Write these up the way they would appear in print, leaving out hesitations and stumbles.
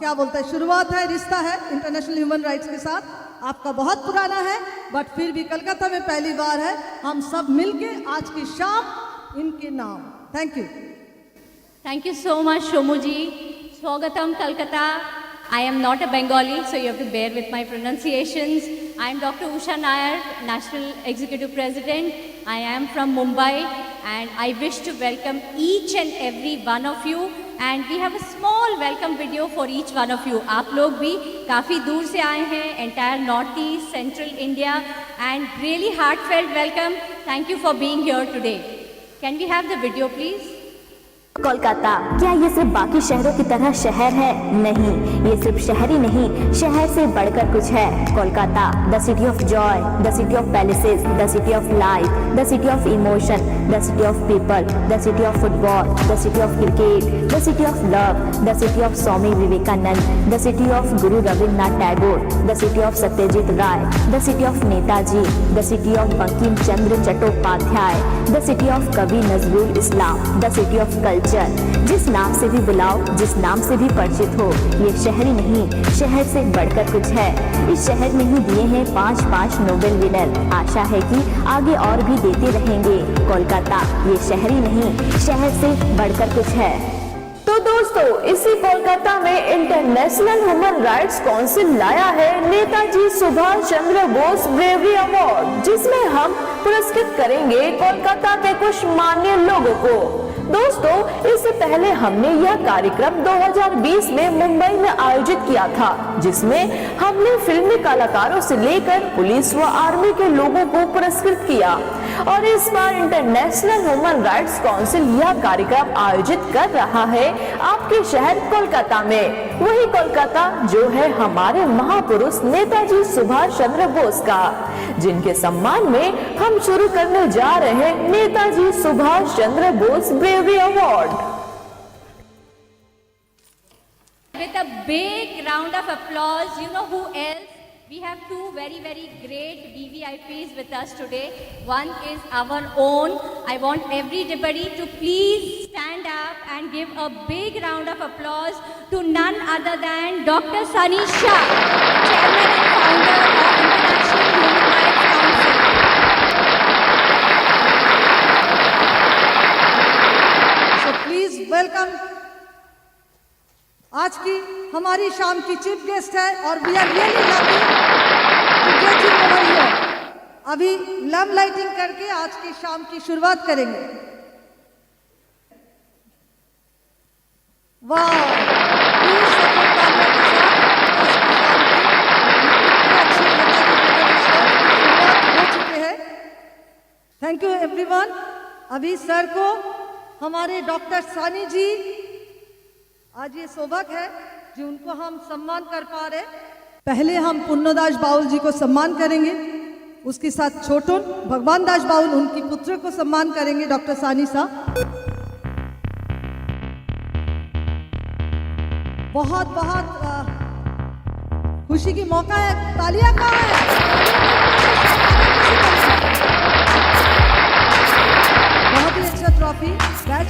क्या बोलते हैं, शुरुआत है, रिश्ता है इंटरनेशनल ह्यूमन राइट्स के साथ। आपका बहुत पुराना है, बट फिर भी कलकत्ता में पहली बार है, हम सब मिलके आज की शाम इनके नाम। Thank you. Thank you so much, Shomuji. Swagatam, Kolkata. I am not a Bengali, so you have to bear with my pronunciations. I am Dr. Usha Nair, National Executive President. I am from Mumbai, and I wish to welcome each and every one of you. And we have a small welcome video for each one of you. आप लोग भी काफ़ी दूर से आए हैं, entire North East, Central India, and really heartfelt welcome. Thank you for being here today. Can we have the video, please? Kolkata क्या ये सिर्फ बाकी शहरों की तरह शहर है? नहीं, ये सिर्फ शहर ही नहीं, शहर से बढ़कर कुछ है। Kolkata, the city of joy, the city of palaces, the city of life, the city of emotion, the city of people, the city of football, the city of cricket, the city of love, the city of Swami Vivekananda, the city of Guru Rabindranath Tagore, the city of Satyajit Ray, the city of Netaji, the city of Bankim Chandra Chattopadhyay, the city of Kavi Nazrul Islam, the city of culture. जिस नाम से भी बुलाओ, जिस नाम से भी परिचित हो, ये शहर ही नहीं, शहर से बढ़कर कुछ है। इस शहर में ही दिए हैं 5 नोबेल विनर। आशा है कि आगे और भी देते रहेंगे। कोलकाता ये शहर ही नहीं, शहर से बढ़कर कुछ है। तो दोस्तों, इसी कोलकाता में इंटरनेशनल ह्यूमन राइट्स काउंसिल लाया है नेताजी सुभाष चंद्र बोस ब्रेवरी अवार्ड, जिसमें हम पुरस्कृत करेंगे कोलकाता के कुछ मान्य लोगों को। दोस्तों, इससे पहले हमने यह कार्यक्रम 2020 में मुंबई में आयोजित किया था, जिसमें हमने फिल्मी कलाकारों से लेकर पुलिस व आर्मी के लोगों को पुरस्कृत किया। और इस बार इंटरनेशनल ह्यूमन राइट्स काउंसिल यह कार्यक्रम आयोजित कर रहा है आपके शहर कोलकाता में। वही कोलकाता जो है हमारे महापुरुष नेताजी सुभाष चंद्र बोस का, जिनके सम्मान में हम शुरू करने जा रहे हैं Netaji Subhash Chandra Bose bravery award. With a big round of applause, you know who else? We have two very great VVIPs with us today. One is our own. I want everybody to please stand up and give a big round of applause to none other than Dr. Sunny Shah, Chairman and Founder of International Human Rights Council. So please welcome आज की हमारी शाम की chief guest है, और we are really lucky to get you over here. अभी lamp lighting करके आज की शाम की शुरुआत करेंगे। वाह, प्लीज सपोर्ट तालियों के साथ आज की शाम की अच्छी शुरुआत हो चुके हैं। Thank you everyone. अभी सर को हमारे डॉक्टर सानी जी, आज ये सौभाग्य है जी उनको हम सम्मान कर पा रहे। पहले हम पुन्नदास बाउल जी को सम्मान करेंगे, उसके साथ छोटन भगवान दास बाउल उनकी पुत्र को सम्मान करेंगे डॉक्टर सानी साहब। बहुत खुशी की मौका है, तालियां कहाँ है? बहुत ही अच्छा ट्रॉफी बैच,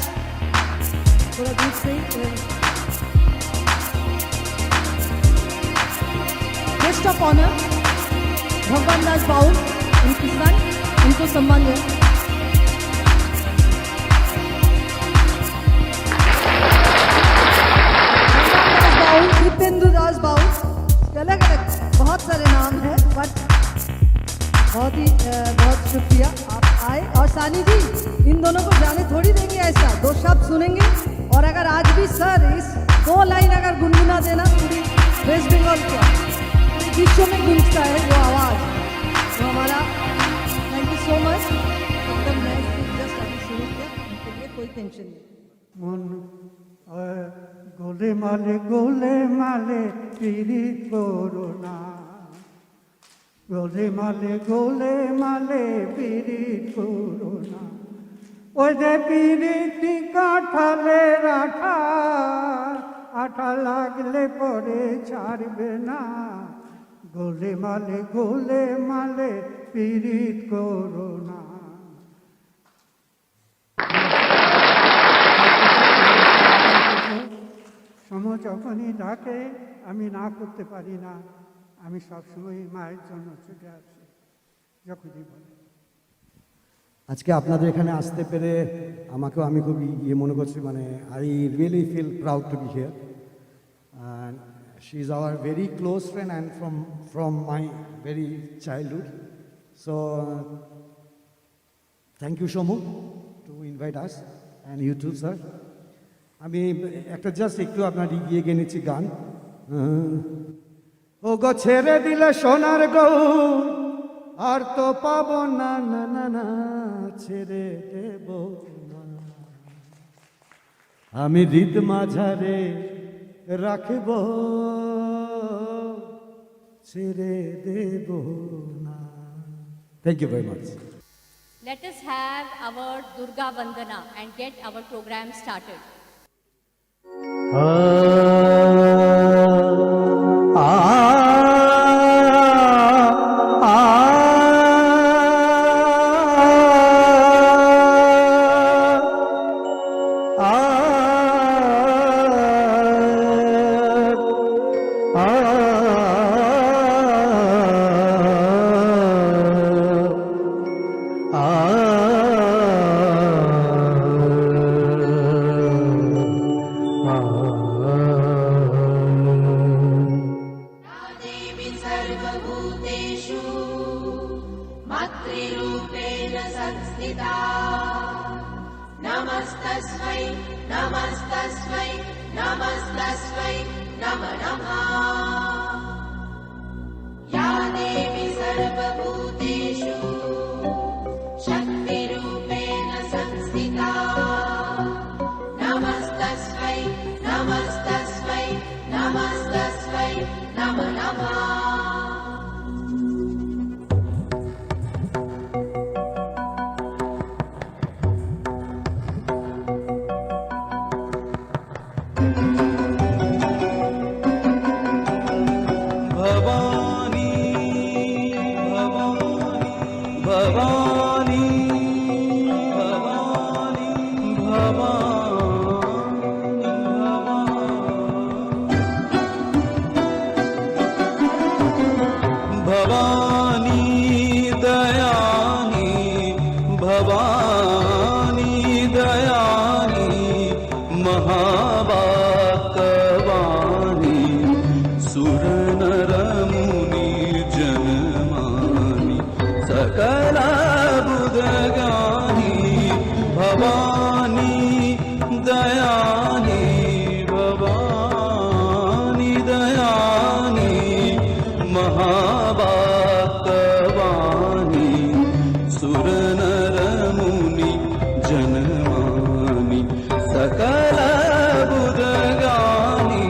थोड़ा दूर से गेस्ट ऑफ ऑनर भगवान दास बाउल, उनकी सन, उनको सम्मान दें। बाउल, दीपेंद्र दास बाउल, अलग अलग बहुत सारे नाम हैं, बट बहुत शुक्रिया आप आए। और सानी जी, इन दोनों को जाने थोड़ी देंगे ऐसा, 2 शब्द सुनेंगे। और अगर आज भी सर इस 2 लाइन अगर गुनगुना देना पूरी वेस्ट बंगाल को विश्व में गूंजता है वो आवाज़, तो हमारा थैंक यू सो मच। एकदम मैं जस्ट अभी शुरू किया, उनके लिए कोई टेंशन नहीं। गोले माले पीरी कोरोना, गोले माले पीरी कोरोना, ओ जे पीरी काठाले राठा, आठा लागले परे छाड़बे ना। गोले माले पीड़ित कोरोना। সময় যখনই ডাকে আমি না করতে পারি না, আমি সবসময় মায়ের জন্য ছুটে আসি যখনই বলে। আজকে আপনাদের এখানে আসতে পেরে আমি খুব মনে করছি, মানে I really feel proud to be here. And she is our very close friend and from my very childhood. So thank you Somu to invite us and you too sir. আমি একটা জাস্ট একটু আপনার গিয়ে নিচ্ছি গান। ও গো ছেড়ে দিলে সোনার গৌ আর তো পাবো না, না না না ছেড়ে দেব না, আমি হৃদ মাঝারে রাখব, ছেড়ে দেব না। Thank you very much. Let us have our Durga Vandana and get our program started. देवी सर्वभूतेषु मातृरूपेण संस्थिता, नमस्तस्मै नमस्तस्मै नमस्तस्मै नमः नमः। या देवी सर्वभूतेषु शक्तिरूपेण संस्थिता, नमस्तस्मै नमस्तस्मै नमस्तस्मै नमः नमः। भवानी भवानी भवानी भवानी भवानी दयानी भवानी दयानी महावाक्यवाणी सुर नर मुनि जनमानि सकल बुध ज्ञानी भवानी दयानी भवानी दयानी महावाक्यवाणी सुर नर मुनि जनमानि सकल बुध ज्ञानी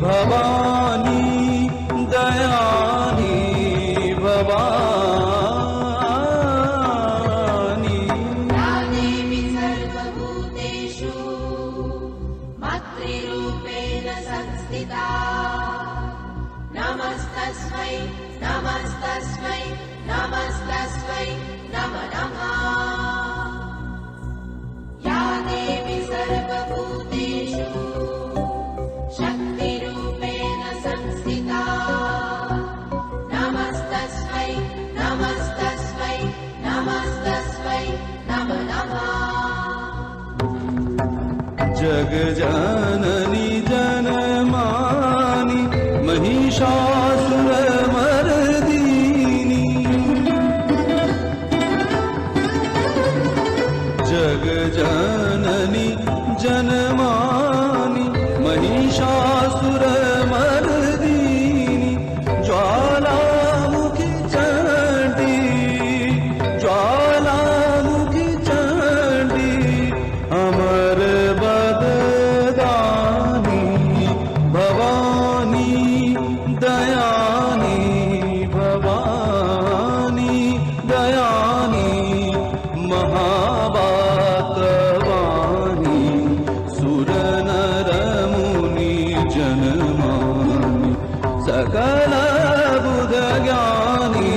भवानी दयानी भवानी। या देवी सर्वभूतेषु मातृरूपेण संस्थिता, नमस्तस्मै नमस्तस्मै नमस्तस्मै नमः नमः। या देवी सर्वभूतेषु शक्तिरूपेण संस्थिता, नमस्तस्मै नमस्तस्मै नमस्तस्मै नमः नमः। जग जननी जनमानि महिषासुर मर्दिनी, जग जननी जनमानि महिषासुर मर्दिनी, ज्वालामुखी चंडी ज्वालामुखी चंडी अमर बददानी भवानी दयानी भवानी दयानी महावाक्यवाणी सुर नर मुनि जनमानि सकल बुध ज्ञानी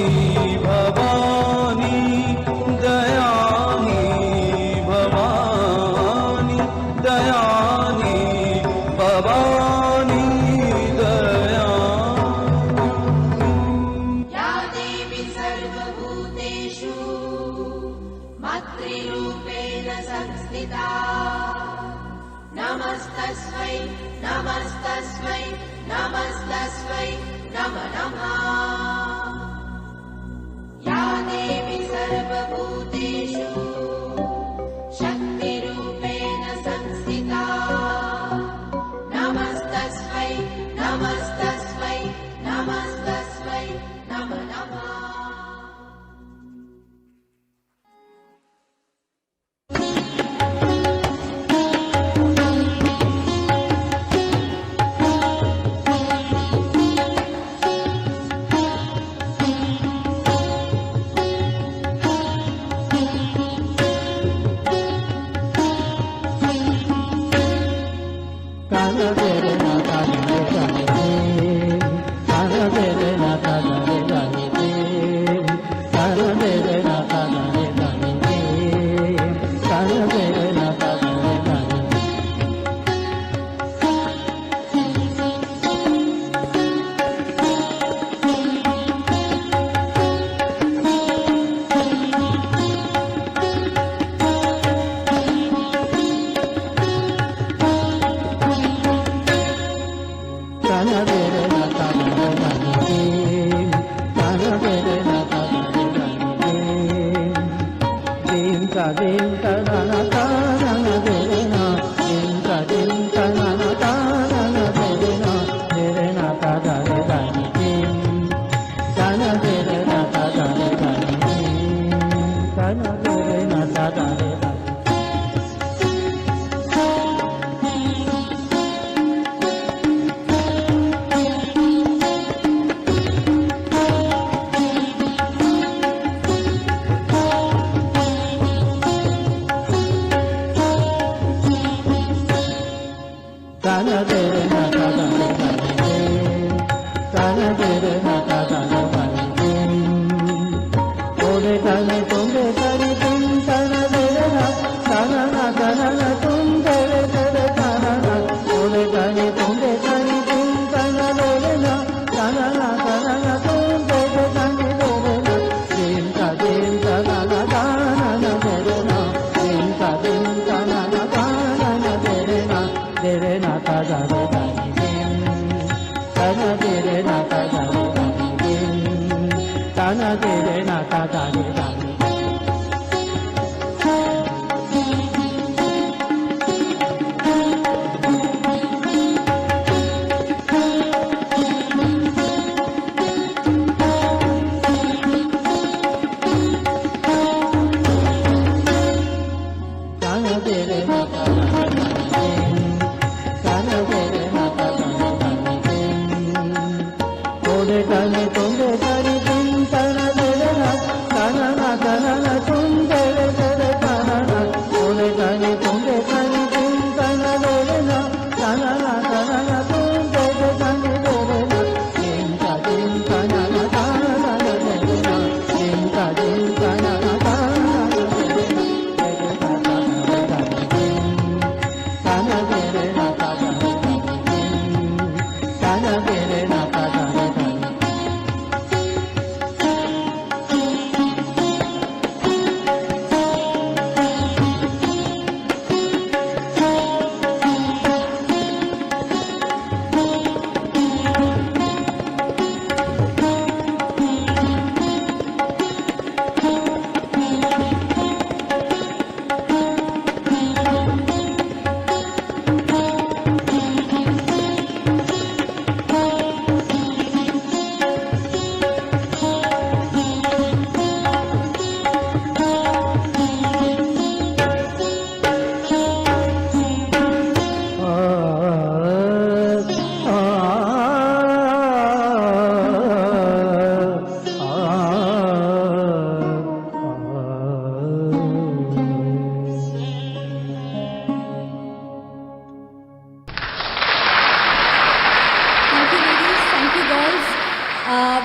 भवानी दयानी भवानी दयानी भवानी। नमस्तस्मै नमस्तस्मै नमः नमः या देवी सर्वभूतेषु शक्तिरूपेण संस्थिता नमस्तस्मै नमस्तस्मै नमस्तस्मै नमः नमः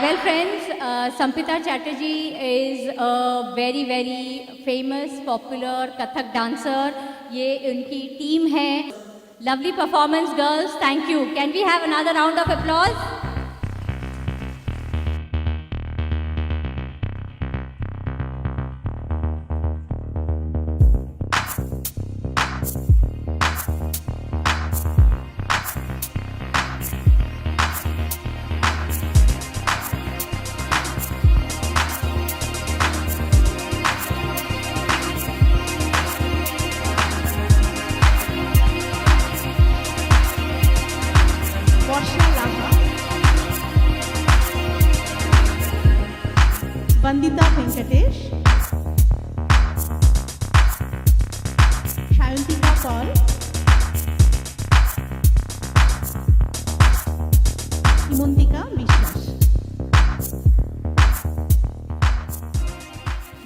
Well, friends, Sampita Chatterjee is a very, very famous, popular Kathak dancer. ये उनकी टीम है. Lovely performance, girls. Thank you. Can we have another round of applause? Nandita Venkatesh, Shayantika Paul, Himuntika Vishwas.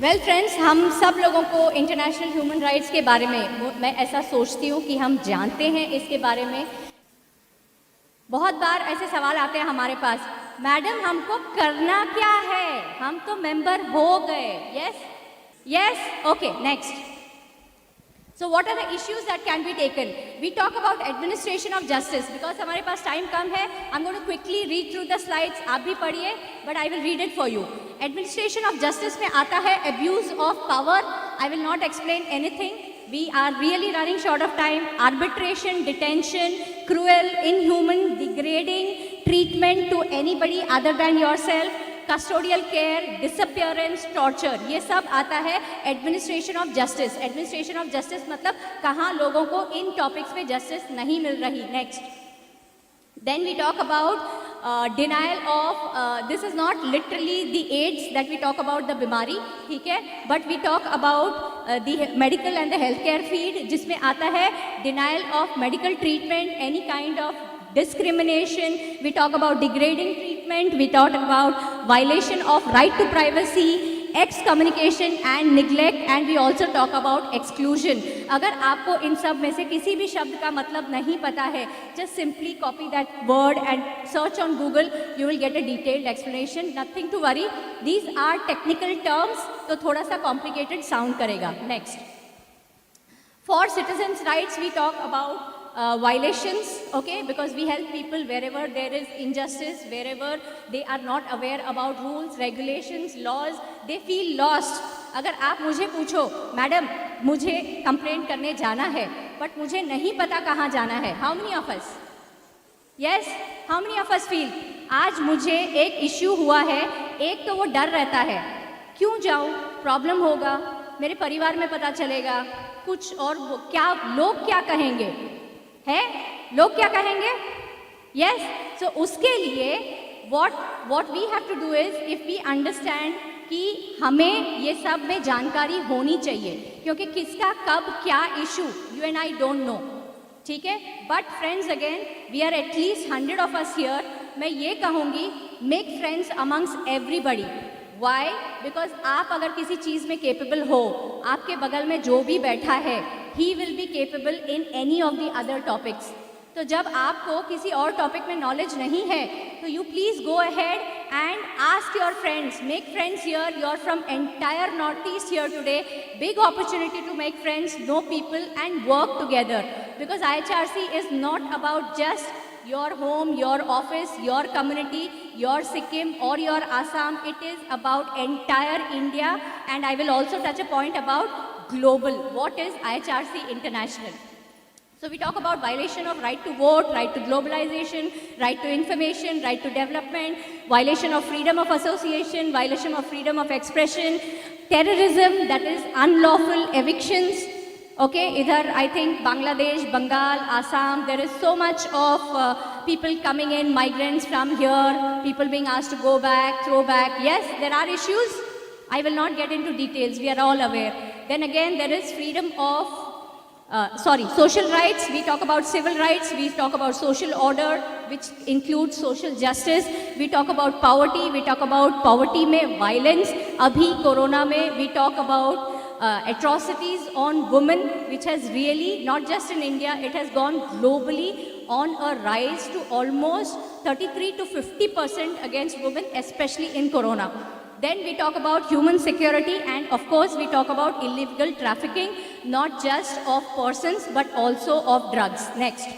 Well friends, हम सब लोगों को international human rights के बारे में मैं ऐसा सोचती हूँ कि हम जानते हैं इसके बारे में। बहुत बार ऐसे सवाल आते हैं हमारे पास, मैडम हमको करना क्या है, हम तो मेंबर हो गए। Yes yes, okay, next. So what are the issues that can be taken? We talk about administration of justice because हमारे पास टाइम कम है। I'm going to quickly read through the slides, आप भी पढ़िए, but I will read it for you. Administration of justice में आता है abuse of power. I will not explain anything. We are really running short of time. Arbitration, detention, cruel, inhuman, degrading treatment to anybody other than yourself. Custodial care, disappearance, torture, ये सब आता है administration of justice. Administration of justice मतलब कहाँ लोगों को इन topics पे justice नहीं मिल रही। Next, then we talk about denial of, this is not literally the AIDS that we talk about the बीमारी, ठीक है, but we talk about the medical and the health care field, जिसमें आता है denial of medical treatment, any kind of discrimination. We talk about degrading treatment, we talk about violation of right to privacy, excommunication and neglect, and we also talk about exclusion. अगर आपको इन सब में से किसी भी शब्द का मतलब नहीं पता है, just simply copy that word and search on Google, you will get a detailed explanation. Nothing to worry. These are technical terms, तो थोड़ा सा complicated sound करेगा. Next, for citizens' rights we talk about violations, okay, because we help people wherever there is injustice, wherever they are not aware about rules, regulations, laws, they feel lost. अगर आप मुझे पूछो, madam मुझे complaint करने जाना है but मुझे नहीं पता कहाँ जाना है, how many of us? Yes, how many of us feel? आज मुझे एक इश्यू हुआ है, एक तो वो डर रहता है, क्यों जाऊँ, प्रॉब्लम होगा, मेरे परिवार में पता चलेगा कुछ, और क्या लोग क्या कहेंगे, है लोग क्या कहेंगे। यस, सो उसके लिए what we have to do is, if we understand कि हमें ये सब में जानकारी होनी चाहिए, क्योंकि किसका कब क्या issue you and I don't know, ठीक है। But friends, again we are at least 100 of us here. मैं ये कहूँगी, make friends amongst everybody. Why? Because आप अगर किसी चीज़ में केपेबल हो, आपके बगल में जो भी बैठा है, he will be capable in any of the other topics. तो जब आपको किसी और टॉपिक में नॉलेज नहीं है, तो you please go ahead and ask your friends, make friends here. You are from entire north east here today, big opportunity to make friends, know people and work together, because IHRC is not about just your home, your office, your community, your Sikkim or your Assam. It is about entire India, and I will also touch a point about global. What is IHRC International? So we talk about violation of right to vote, right to globalization, right to information, right to development, violation of freedom of association, violation of freedom of expression, terrorism, that is unlawful evictions. Okay, इधर I think Bangladesh, Bengal, Assam, there is so much of people coming in, migrants from here, people being asked to go back, throw back. Yes, there are issues. I will not get into details, we are all aware. Then again, there is freedom of, social rights. We talk about civil rights, we talk about social order, which includes social justice. We talk about poverty, we talk about poverty में violence. अभी corona में we talk about atrocities on women, which has really, not just in India, it has gone globally on a rise to almost 33 to 50% against women, especially in corona. Then we talk about human security, and of course we talk about illegal trafficking, not just of persons but also of drugs. Next.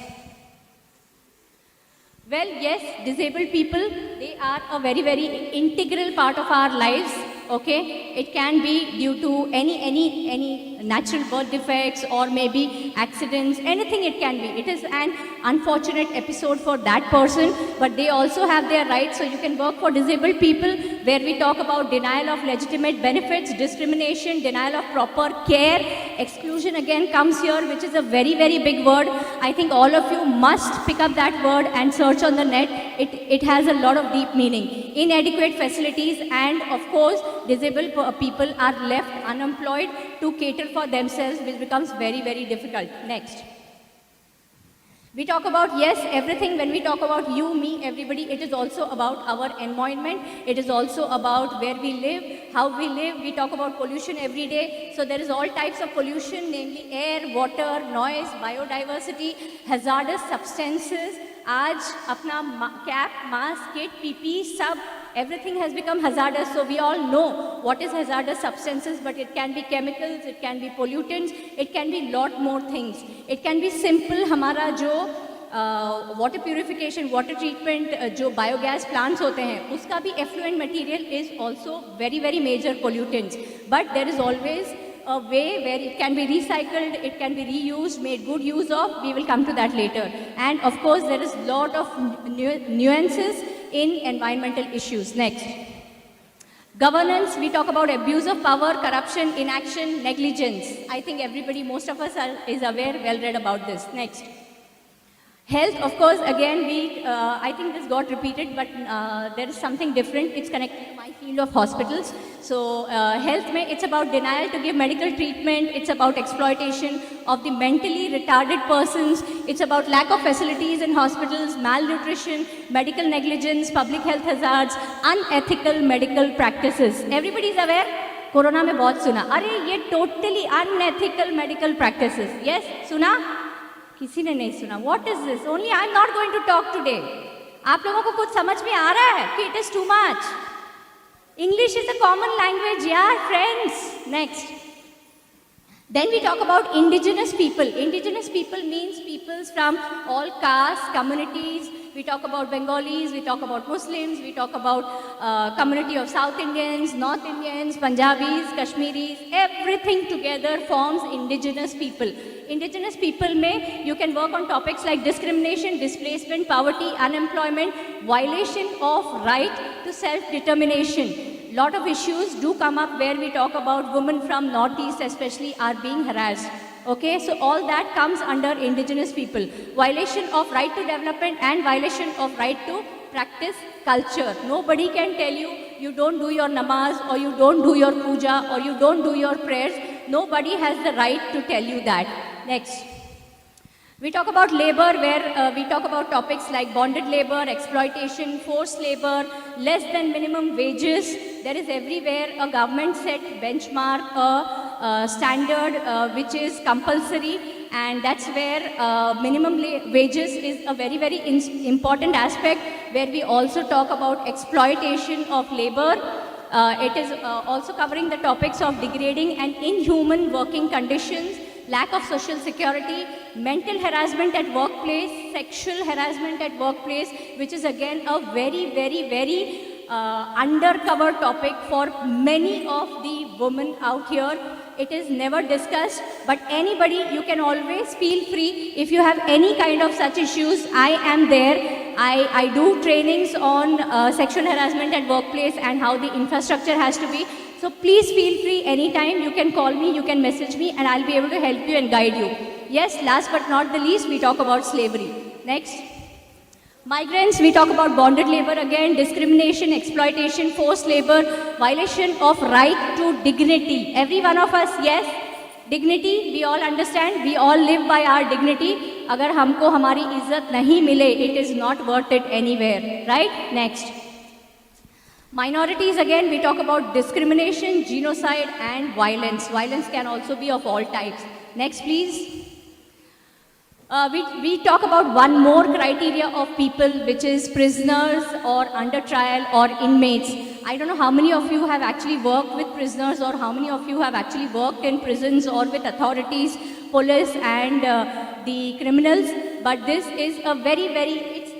Well, yes, disabled people, they are a very, very integral part of our lives. Okay, it can be due to any natural birth defects or maybe accidents, anything it can be. It is an unfortunate episode for that person, but they also have their rights. So you can work for disabled people, where we talk about denial of legitimate benefits, discrimination, denial of proper care. Exclusion again comes here, which is a very, very big word. I think all of you must pick up that word and search on the net. It has a lot of deep meaning. Inadequate facilities, and of course disabled people are left unemployed to cater for themselves, which becomes very, very difficult. Next. We talk about, yes, everything. When we talk about you, me, everybody, it is also about our environment. It is also about where we live, how we live. We talk about pollution every day. So there is all types of pollution, namely air, water, noise, biodiversity, hazardous substances. आज अपना cap, mask, kit, PP सब everything has become hazardous. So we all know what is hazardous substances, but it can be chemicals, it can be pollutants, it can be lot more things. It can be simple हमारा जो water purification, water treatment, जो biogas plants होते हैं, उसका भी effluent material is also very very major pollutants. But there is always a way where it can be recycled, it can be reused, made good use of. We will come to that later. And of course, there is lot of nuances in environmental issues. Next. Governance, we talk about abuse of power, corruption, inaction, negligence. I think everybody, most of us is aware, well read about this. Next. Health, of course, again, I think this got repeated, but there is something different. It's connected to my field of hospitals. So, health, it's about denial to give medical treatment. It's about exploitation of the mentally retarded persons. It's about lack of facilities in hospitals, malnutrition, medical negligence, public health hazards, unethical medical practices. Everybody is aware? Corona में बहुत सुना, अरे ये totally unethical medical practices. Yes, सुना? किसी ने नहीं सुना. What is this? Only I am not going to talk today. आप लोगों को कुछ समझ में आ रहा है कि it is too much? English is a common language, yeah, friends. Next. Then we talk about indigenous people. Indigenous people means peoples from all castes, communities. We talk about Bengalis, we talk about Muslims, we talk about community of South Indians, North Indians, Punjabis, Kashmiris. Everything together forms indigenous people. Indigenous people में you can work on topics like discrimination, displacement, poverty, unemployment, violation of right to self-determination. Lot of issues do come up where we talk about women from Northeast especially are being harassed. Okay, so all that comes under indigenous people. Violation of right to development and violation of right to practice culture. Nobody can tell you, you don't do your namaz or you don't do your puja or you don't do your prayers. Nobody has the right to tell you that. Next. We talk about labor where we talk about topics like bonded labor, exploitation, forced labor, less than minimum wages. There is everywhere a government set benchmark, a standard which is compulsory, and that's where minimum wages is a very, very important aspect where we also talk about exploitation of labor. It is also covering the topics of degrading and inhuman working conditions, lack of social security, mental harassment at workplace, sexual harassment at workplace, which is again a very, very, very undercover topic for many of the women out here. It is never discussed, but anybody, you can always feel free. If you have any kind of such issues, I am there. I do trainings on sexual harassment at workplace and how the infrastructure has to be. So please feel free anytime. You can call me, you can message me, and I'll be able to help you and guide you. Yes, last but not the least, we talk about slavery. Next. Migrants, we talk about bonded labor again, discrimination, exploitation, forced labor, violation of right to dignity. Every one of us, yes, dignity, we all understand, we all live by our dignity. अगर हमको हमारी इज्जत नहीं मिले, it is not worth it anywhere, right? Next. Minorities, again, we talk about discrimination, genocide, and violence. Violence can also be of all types. Next, please. We talk about one more criteria of people, which is prisoners or under trial or inmates. I don't know how many of you have actually worked with prisoners or how many of you have actually worked in prisons or with authorities, police and the criminals, but this is a very,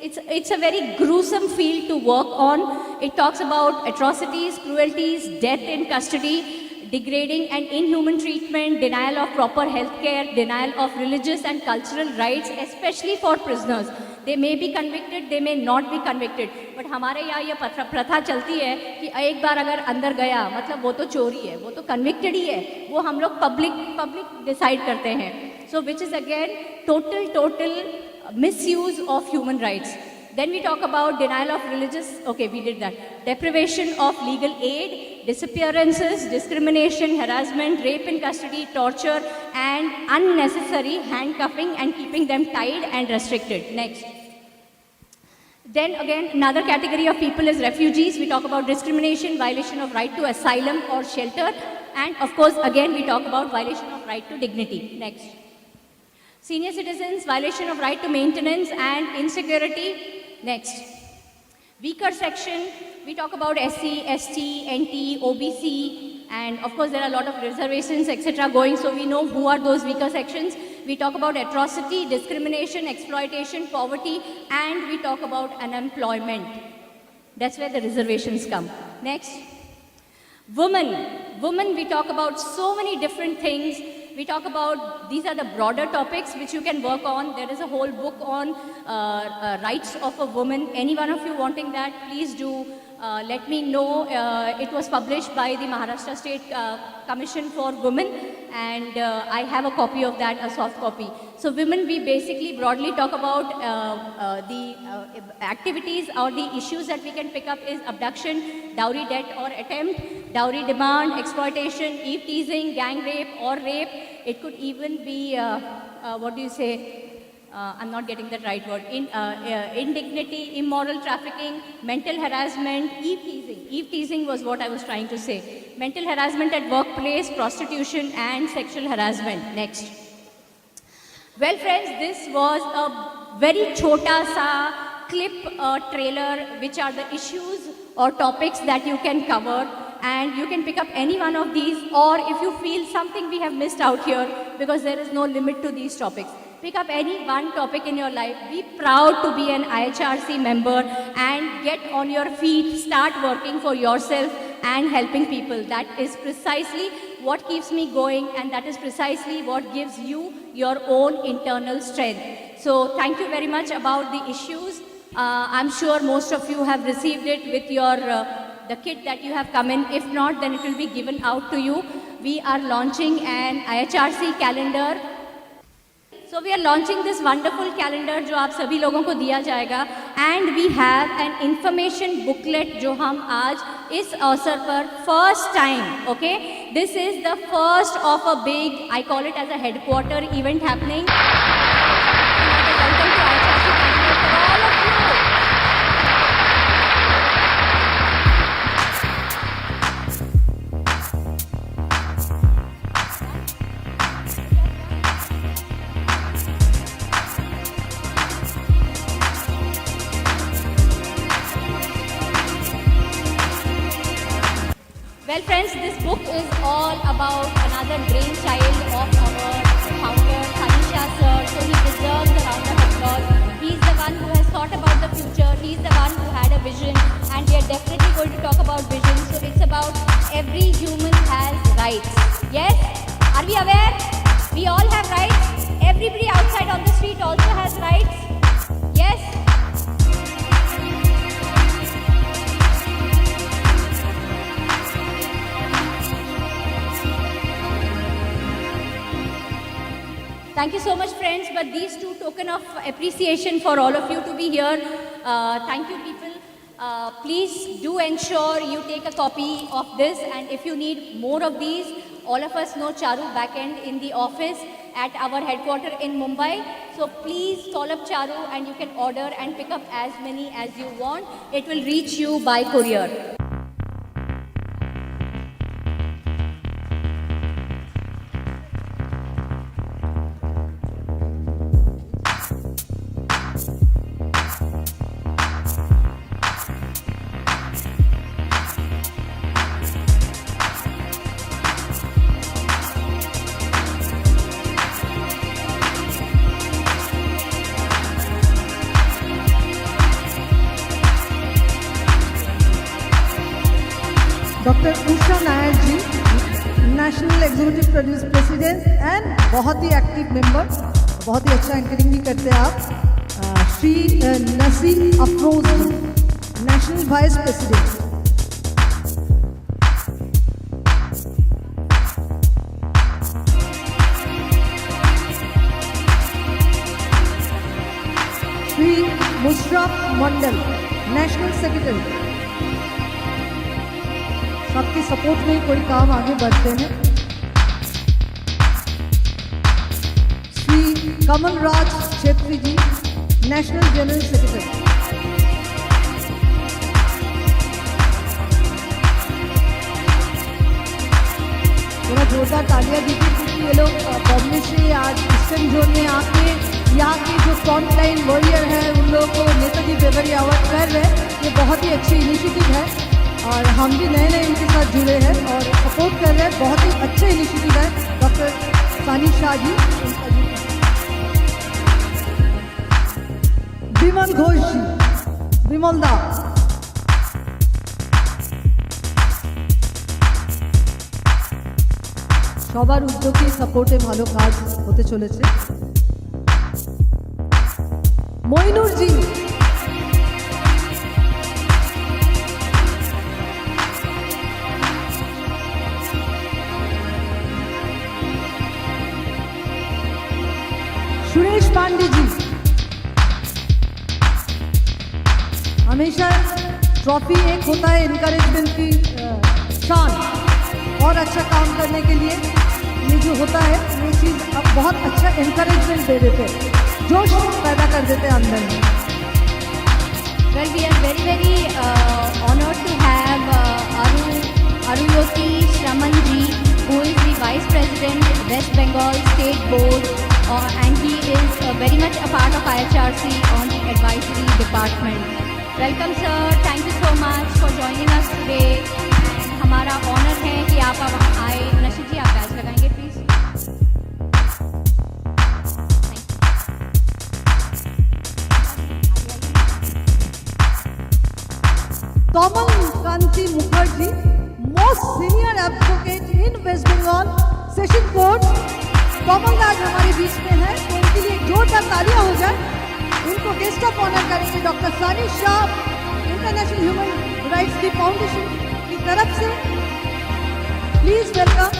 it's a very gruesome field to work on. It talks about atrocities, cruelties, death in custody, degrading and inhuman treatment, denial of proper health care, denial of religious and cultural rights, especially for prisoners. They may be convicted, they may not be convicted. But हमारे यहाँ ये प्रथा चलती है कि एक बार अगर अंदर गया मतलब वो तो चोरी है, वो तो convicted ही है, वो हम लोग public decide करते हैं. So which is again total misuse of human rights. Then we talk about denial of religious, okay, we did that. Deprivation of legal aid, disappearances, discrimination, harassment, rape in custody, torture, and unnecessary handcuffing and keeping them tied and restricted. Next. Then again, another category of people is refugees. We talk about discrimination, violation of right to asylum or shelter. And of course, again, we talk about violation of right to dignity. Next. Senior citizens, violation of right to maintenance and insecurity. Next. Weaker section, we talk about SC, ST, NT, OBC, and of course there are a lot of reservations, etc. going, so we know who are those weaker sections. We talk about atrocity, discrimination, exploitation, poverty, and we talk about unemployment. That's where the reservations come. Next. Women, we talk about so many different things. We talk about, these are the broader topics which you can work on. There is a whole book on rights of a woman. Any one of you wanting that, please do let me know. It was published by the Maharashtra State Commission for Women, and I have a copy of that, a soft copy. So women, we basically broadly talk about the activities or the issues that we can pick up is abduction, dowry debt or attempt, dowry demand, exploitation, eve teasing, gang rape or rape. It could even be, what do you say? I'm not getting that right word. Indignity, immoral trafficking, mental harassment, eve teasing. Eve teasing was what I was trying to say. Mental harassment at workplace, prostitution, and sexual harassment. Next. Well, friends, this was a very chota sa clip trailer, which are the issues or topics that you can cover, and you can pick up any one of these, or if you feel something we have missed out here, because there is no limit to these topics. Pick up any one topic in your life. Be proud to be an IHRC member and get on your feet, start working for yourself and helping people. That is precisely what keeps me going, and that is precisely what gives you your own internal strength. So thank you very much about the issues. I'm sure most of you have received it with your the kit that you have come in. If not, then it will be given out to you. We are launching an IHRC calendar. So we are launching this wonderful calendar जो आप सभी लोगों को दिया जाएगा, and we have an information booklet जो हम आज इस अवसर पर first time, okay? This is the first of a big, I call it as a headquarter event happening. Welcome to IHRC calendar for all of you. Well, friends, this book is all about another brainchild of our founder, Tanisha sir. So he deserves a round of applause. He's the one who has thought about the future. He's the one who had a vision, and we are definitely going to talk about vision. So it's about every human has rights. Yes? Are we aware? We all have rights. Everybody outside on the street also has rights. Yes? Thank you so much, friends, but these two token of appreciation for all of you to be here. Thank you, people. Please do ensure you take a copy of this, and if you need more of these, all of us know Charu backend in the office at our headquarters in Mumbai. So please call up Charu and you can order and pick up as many as you want. It will reach you by courier. Doctor Usha Nair ji, national executive president and बहुत ही active member, बहुत ही अच्छा anchoring भी करते हैं आप। Shri Naseem Afroz ji, national vice president. Shri Musharraf Mandal, national secretary. सबकी support में ही कोई काम आगे बढ़ते हैं। Shri Kamal Raj Chhetri ji, national general secretary. थोड़ा जोरदार तालियां दीजिए क्योंकि ये लोग बॉम्बे से आज ईस्टर्न जोन में आके यहाँ के जो फ्रंट लाइन वॉरियर है उन लोगों को नेताजी ब्रेवरी अवार्ड कर रहे हैं। ये बहुत ही अच्छी इनिशिएटिव है और हम भी नए नए इनके साथ जुड़े हैं और सपोर्ट कर रहे हैं। बहुत ही अच्छा इनिशिएटिव है। डॉक्टर सानी शाह जी, विमल घोष जी, विमल दा, সবার উদ্যোগে সাপোর্টে ভালো কাজ হতে চলেছে। মইনুর জি, सुरेश पांडे जी, हमेशा ट्रॉफी एक होता है इनकरेजमेंट की शान और अच्छा काम करने के लिए। ये जो होता है ये चीज़ अब बहुत अच्छा इनकरेजमेंट दे देते हैं, जोश पैदा कर देते हैं अंदर में। Well, we are very honored to have Aruyoti Shramanji, who is the Vice President, West Bengal State Board, and he is very much a part of IHRC on the advisory department. Welcome, sir. Thank you so much for joining us today. And हमारा honor है कि आप अब आए। नशीद जी, आप batch लगाएंगे please. Tamal Kanti Mukherjee, most senior advocate in West Bengal Session Court। कमल राज हमारे बीच में है तो उनके लिए जोरदार तालियां हो जाए। उनको गेस्ट ऑफ ऑनर करेंगे doctor Sani Shah, international human rights की फाउंडेशन की तरफ से। Please welcome.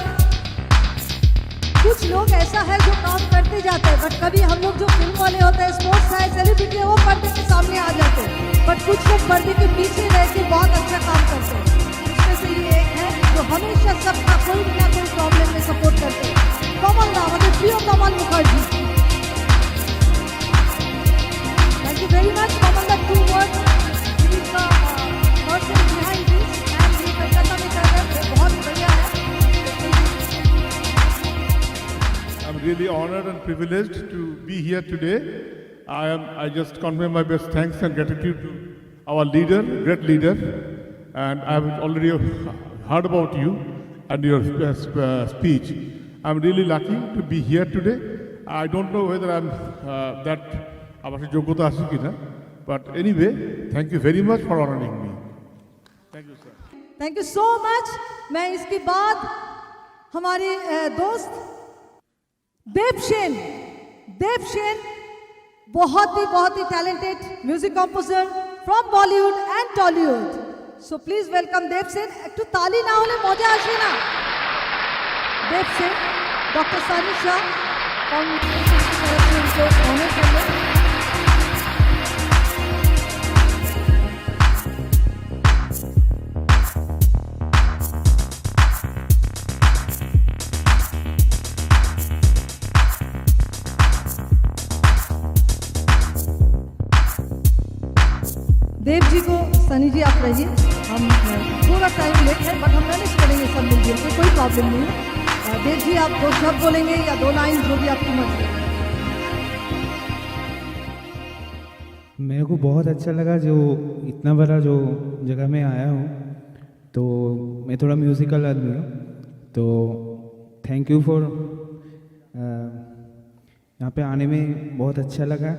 कुछ लोग ऐसा है जो काम करते जाते हैं बट कभी हम लोग जो फिल्म वाले होते हैं, स्पोर्ट्स है, सेलिब्रिटी है, वो पर्दे के सामने आ जाते हैं बट कुछ लोग पर्दे के पीछे रह के बहुत अच्छा काम करते हैं। इसमें से ये एक है जो हमेशा सबका कोई ना कोई प्रॉब्लम में सपोर्ट करते हैं। कमल दा, हमारे प्रिय Kamal Mukherjee. Thank you very much Kamal da. 2 words, he is the person behind this and ये कलकत्ता में कर रहे हैं, बहुत बढ़िया है। I'm really honored and privileged to be here today. I just convey my best thanks and gratitude to our leader, great leader, and I've already heard about you and your speech. I'm really lucky to be here today. I don't know whether I'm that আমার যোগ্যতা আছে কিনা, but anyway, thank you very much for honoring me. Thank you, sir. Thank you so much. मैं इसके बाद हमारे दोस्त देवसेन बहुत ही talented music composer from Bollywood and Tollywood. So please welcome Devsen. একটু তালি না হলে মজা আসে না। देवसेन, डॉक्टर सानी शाह फाउंडेशन की तरफ से उनको ऑनर कर लें। देव जी को, सनी जी आप रहिए, हम थोड़ा टाइम लेट है बट हम मैनेज करेंगे सब मिलकर के, कोई प्रॉब्लम नहीं है। देव जी आप 2 शब्द बोलेंगे या 2 लाइन, जो भी आपकी मर्जी। मेरे को बहुत अच्छा लगा जो इतना बड़ा जो जगह में आया हूँ। तो मैं थोड़ा म्यूज़िकल आदमी हूँ, तो थैंक यू फॉर यहाँ पे आने में बहुत अच्छा लगा,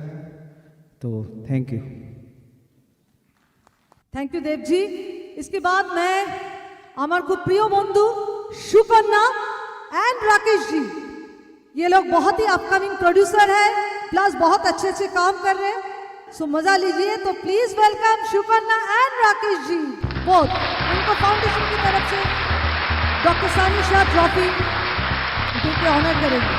तो thank you. Thank you Dev ji. इसके बाद मैं আমার খুব প্রিয় বন্ধু সুকন্যা एंड राकेश जी, ये लोग बहुत ही अपकमिंग प्रोड्यूसर है प्लस बहुत अच्छे अच्छे काम कर रहे हैं। सो मजा लीजिए। तो please welcome Sukanya and Rakesh ji both. उनको फाउंडेशन की तरफ से डॉक्टर सानी शाह ट्रॉफी देके ऑनर करेंगे।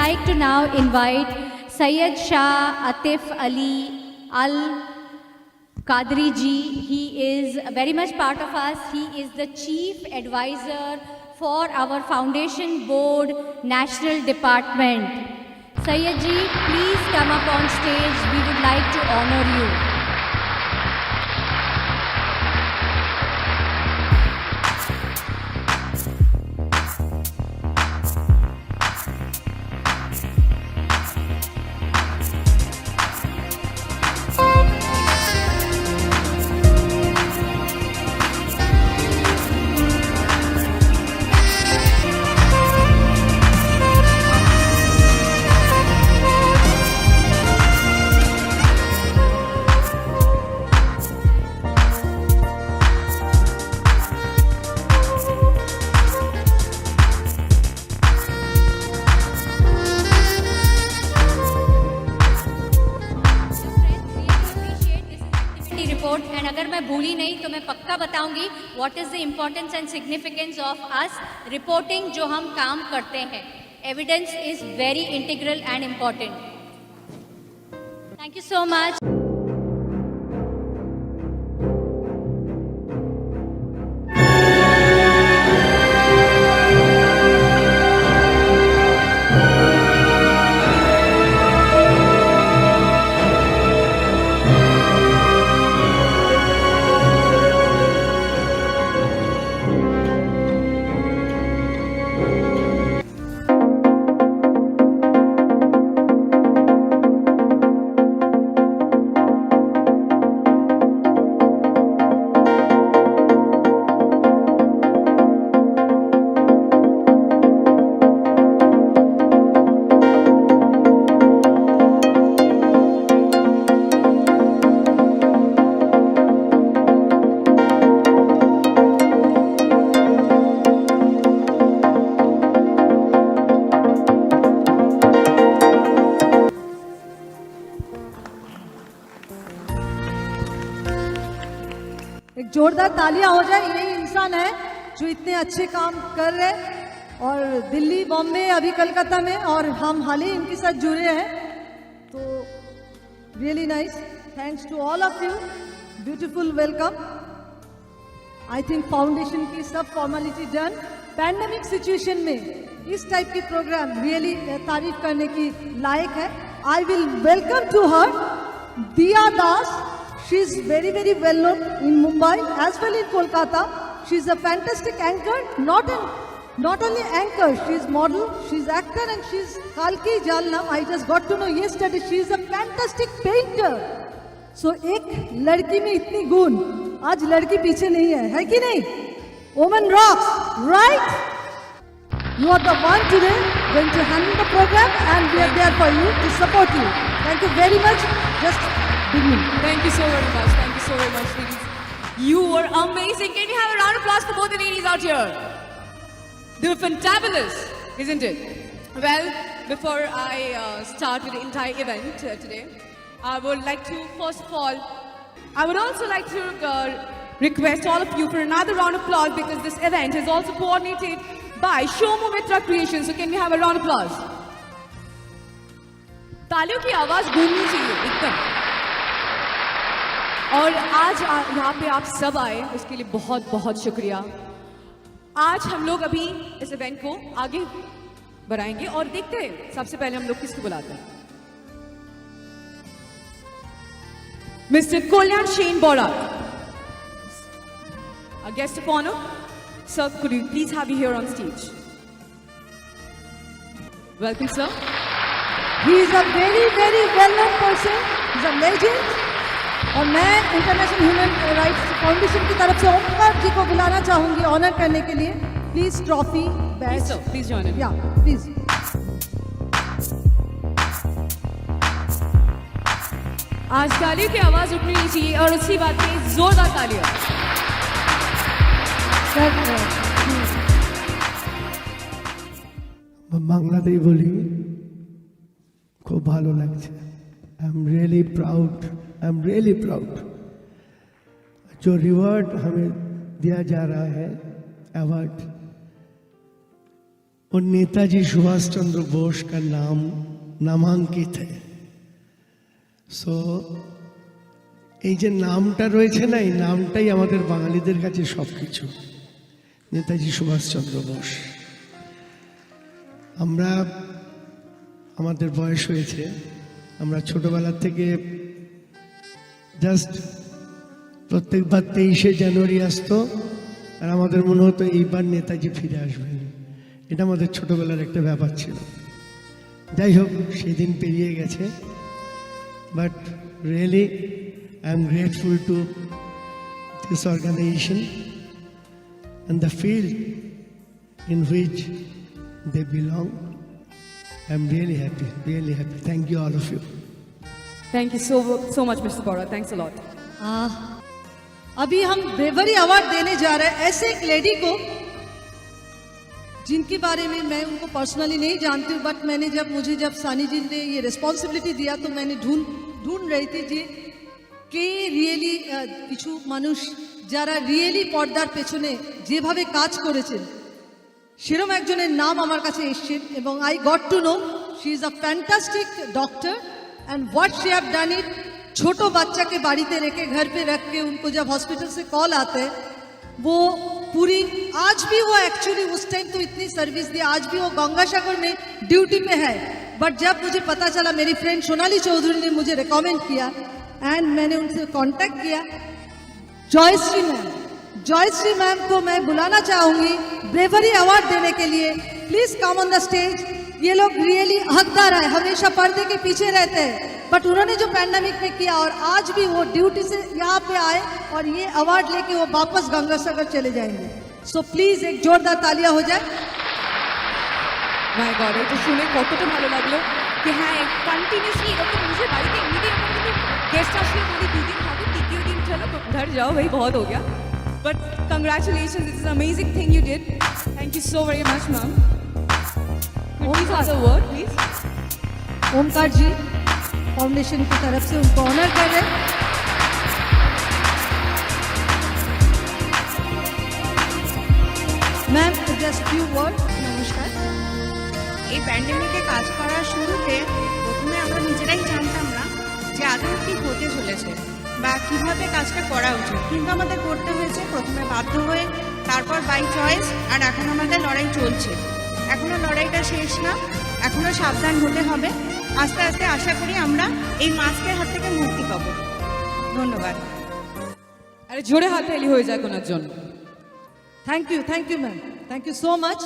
like to now invite Syed Shah Atif Ali Al Qadri ji. He is very much part of us. He is the chief advisor for our foundation board national department. Syed ji, please come up on stage. We would like to honor you. Report and अगर मैं भूली नहीं तो मैं पक्का बताऊंगी what is the importance and significance of us reporting जो हम काम करते हैं. Evidence is very integral and important. Thank you so much. एक जोरदार तालियां हो जाए. यही इंसान है जो इतने अच्छे काम कर रहे हैं और दिल्ली, बॉम्बे, अभी कलकत्ता में, और हम हाल ही इनके साथ जुड़े हैं. तो really nice. Thanks to all of you. Beautiful welcome. I think foundation की सब फॉर्मेलिटी डन. पैंडेमिक सिचुएशन में इस टाइप की प्रोग्राम रियली तारीफ करने की लायक है. I will welcome to her Diya Das. She is very, very well known in Mumbai as well in Kolkata. She is a fantastic anchor, not only anchor, she is model, she is actor, and she is Kalki Jalna. I just got to know yesterday. She is a fantastic painter. So एक लड़की में इतनी गुण, आज लड़की पीछे नहीं है कि नहीं? Woman rocks, right? You are the one today going to handle the program, and we are there for you to support you. Thank you very much. Just Thank you so very much. Thank you so very much, ladies. You were amazing. Can we have a round of applause for both the ladies out here? They were fantabulous, isn't it? Well, before I start with the entire event today, I would like to, first of all, I would also like to request all of you for another round of applause because this event is also coordinated by Shomu Mitra Creations. So can we have a round of applause? तालियों की आवाज गूंजनी चाहिए एकदम. और आज यहाँ पे आप सब आए उसके लिए बहुत बहुत शुक्रिया. आज हम लोग अभी इस इवेंट को आगे बढ़ाएंगे और देखते हैं सबसे पहले हम लोग किसको बुलाते हैं. Mister Kalyan Shane Bora, a guest of honor. Sir, could you please have you here on stage? Welcome, sir. He is a very, very well-known person. He is a legend. और मैं इंटरनेशनल ह्यूमन राइट्स फाउंडेशन की तरफ से ओमकार जी को बुलाना चाहूंगी honour करने के लिए. Please trophy batch. Please join in. या प्लीज. आज तालियों की आवाज उठनी नहीं चाहिए और उसी बात में जोरदार तालियां. বাংলাতেই বলি, খুব ভালো লাগছে. I am really proud. I am really proud. जो रिवॉर्ड हमें दिया जा रहा है, अवार्ड, और नेताजी सुभाष चंद्र बोस का नाम नामांकित है। সো এই যে নামটা রয়েছে না, এই নামটাই আমাদের বাঙালিদের কাছে সব কিছু। নেতাজি সুভাষচন্দ্র বোস। আমরা আমাদের বয়স হয়েছে, আমরা ছোটবেলা থেকে জাস্ট প্রত্যেকবার 23শে জানুয়ারি আসতো আর আমাদের মনে হতো এইবার নেতাজি ফিরে আসবেন। এটা আমাদের ছোটবেলার একটা ব্যাপার ছিল। যাই হোক, সেদিন পেরিয়ে গেছে। But really I am grateful to this organization and the field in which they belong. I am really happy, really happy. Thank you, all of you. Thank you so much, Mr. Bora. Thanks a lot. अभी हम bravery award देने जा रहे हैं ऐसे एक lady को जिनके बारे में मैं उनको पर्सनली नहीं जानती हूँ, बट मैंने जब सानी जी ने ये रिस्पॉन्सिबिलिटी दिया तो मैंने ढूंढ रही थी जी কে রিয়েলি কিছু মানুষ যারা রিয়েলি পর্দার পেছনে যেভাবে কাজ করেছেন সেরকম একজনের নাম আমার কাছে এসেছেন এবং I got to know she is a fantastic doctor and what she have done it. छोटो बच्चा के बाड़ीते रख के घर पे रख के उनको जब हॉस्पिटल से कॉल आते हैं वो पूरी आज भी वो एक्चुअली उस टाइम तो इतनी सर्विस दी, आज भी वो गंगासागर में ड्यूटी पे है। बट जब मुझे पता चला मेरी फ्रेंड सोनाली चौधरी ने मुझे रिकमेंड किया एंड मैंने उनसे कांटेक्ट किया। जॉयश्री मैम को मैं बुलाना चाहूंगी ब्रेवरी अवार्ड देने के लिए। Please come on the stage. ये लोग रियली हकदार है, हमेशा पर्दे के पीछे रहते हैं, बट उन्होंने जो पैंडेमिक में किया और आज भी वो ड्यूटी से यहाँ पे आए और ये अवार्ड लेके वो वापस गंगासागर चले जाएंगे। सो प्लीज एक जोरदार तालियां हो जाए। মাই গড, এটা শুনে কতটা ভালো লাগলো कि হ্যাঁ কন্টিনিউসলি এরকম নিজের বাড়িতে এমনিতেই আমরা কিন্তু गेस्ट আসলে বলি 2 दिन হবে, তৃতীয় দিন চলো घर जाओ भाई बहुत हो गया। But congratulations, it's an amazing thing you did. Thank you so very much ma'am. Omkar the word please. Omkar ji foundation की तरफ से उनको ऑनर कर रहे हैं। Ma'am just few word. নমস্কার। এই প্যান্ডেমিকে কাজ করার শুরুতে প্রথমে আমরা নিজেরাই জানতাম না যে আদৌ কি হতে চলেছে বা কিভাবে কাজটা করা উচিত, কিন্তু আমাদের করতে হয়েছে প্রথমে বাধ্য হয়ে, তারপর বাই চয়েস, আর এখন আমাদের লড়াই চলছে। এখনো লড়াইটা শেষ না, এখনো সাবধান হতে হবে। আস্তে আস্তে আশা করি আমরা এই মাস্কের হাত থেকে মুক্তি পাবো। ধন্যবাদ। আরে জোরে হাততালি হয়ে যায় কোনার জন্য। Thank you ma'am, thank you so much.